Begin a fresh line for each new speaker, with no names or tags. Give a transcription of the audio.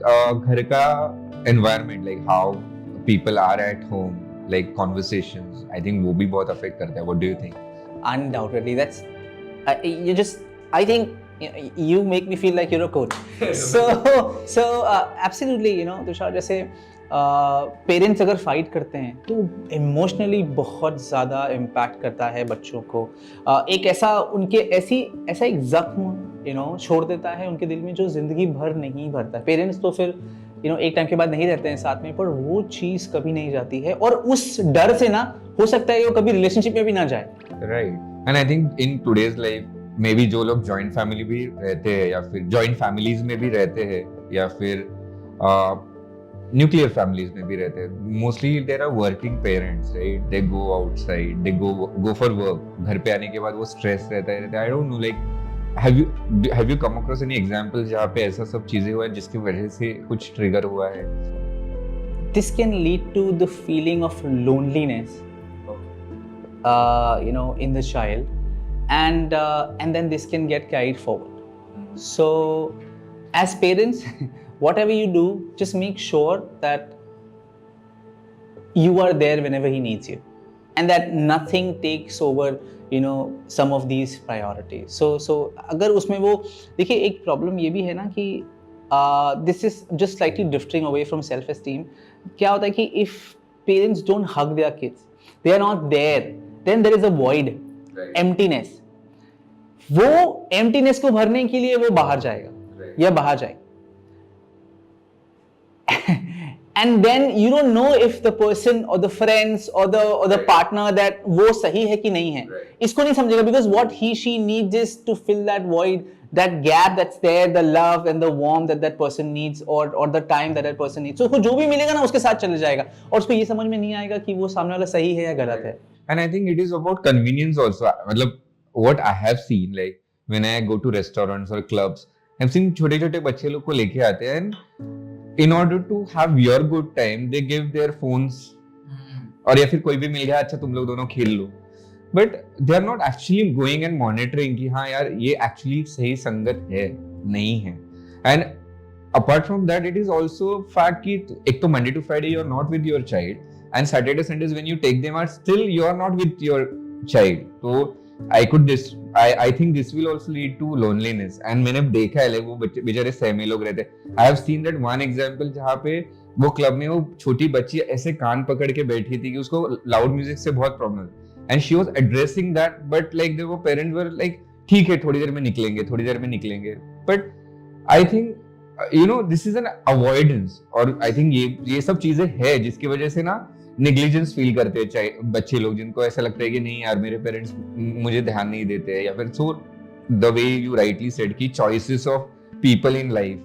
Think घर का environment, like how people are at home, like conversations, I think वो भी बहुत affect करता है. What do you think?
Undoubtedly, that's I think you make me feel like you're a coach. so absolutely, Tushar, जैसे parents अगर fight करते हैं तो इमोशनली बहुत ज़्यादा इम्पैक्ट करता है बच्चों को. एक ऐसा एक जख्म छोड़ देता है उनके दिल में जो ज़िंदगी भर नहीं भरता. पेरेंट्स तो फिर एक टाइम के बाद नहीं रहते हैं साथ में, पर वो चीज़ कभी नहीं जाती है, और उस डर से ना हो सकता है वो कभी रिलेशनशिप में भी ना जाए.
Right. And I think in today's life, maybe जो लोग जॉइंट फैमिली भी रहते हैं या फिर जॉइंट फैमिलीज में भी रहते हैं या फिर न्यूक्लियर फैमिलीज में भी रहते हैं, mostly there are working parents, right? They go outside, they go for work. घर पे आने के बाद वो स्ट्रेस रहता है. I don't know, like have you come across any example जहाँ पे ऐसा सब चीजें हुआ है जिसकी वजह से कुछ ट्रिगर हुआ है?
This can lead to the feeling of loneliness, in the child, and then this can get carried forward. So as parents, whatever you do, just make sure that you are there whenever he needs you, and that nothing takes over some of these priorities. So अगर उसमें वो देखिए, एक problem ये भी है ना कि this is just slightly drifting away from self-esteem. क्या होता है कि if parents don't hug their kids, they are not there, then there is a void,
Right.
emptiness. वो emptiness को भरने के लिए वो बाहर जाएगा,
Right.
या बाहर जाएगी. And then you don't know if the person or the friends or the
Right.
partner that वो सही है कि नहीं है.
Right.
इसको नहीं समझेगा, because what he she needs is to fill that void, that gap that's there, the love and the warmth that person needs, or the time that person needs. So उसको जो भी मिलेगा ना उसके साथ चले जाएगा, और उसको ये समझ में नहीं आएगा कि वो सामने वाला सही है या गलत है.
And I think it is about convenience also. मतलब what I have seen, like when I go to restaurants or clubs, I've seen छोटे-छोटे बच्चे लोग को लेके आते हैं, and in order to have your good time, they give their phones, और या फिर कोई भी मिल गया, अच्छा तुम लोग दोनों खेल लो. But they are not actually going and monitoring कि हाँ यार ये actually सही संगत है नहीं है. And apart from that, it is also fact कि एक तो Monday to Friday you are not with your child, and Saturday Sundays when you take them out, still you are not with your child. So I think this will also lead to loneliness. And मैंने देखा है, वो बेचारे सहमे लोग रहते हैं. I have seen that one example जहाँ पे वो क्लब में वो छोटी बच्ची ऐसे कान पकड़ के बैठी थी कि उसको लाउड म्यूजिक से बहुत problem, and she was addressing that, but like the parents were like ठीक है थोड़ी देर में निकलेंगे. But I think this is an avoidance, और I think ये सब चीजें है जिसकी वजह से ना नेग्लिजेंस फील करते हैं बच्चे लोग, जिनको ऐसा लगता है कि नहीं यार मेरे पेरेंट्स मुझे ध्यान नहीं देते, या फिर so the way you rightly said कि choices of people in life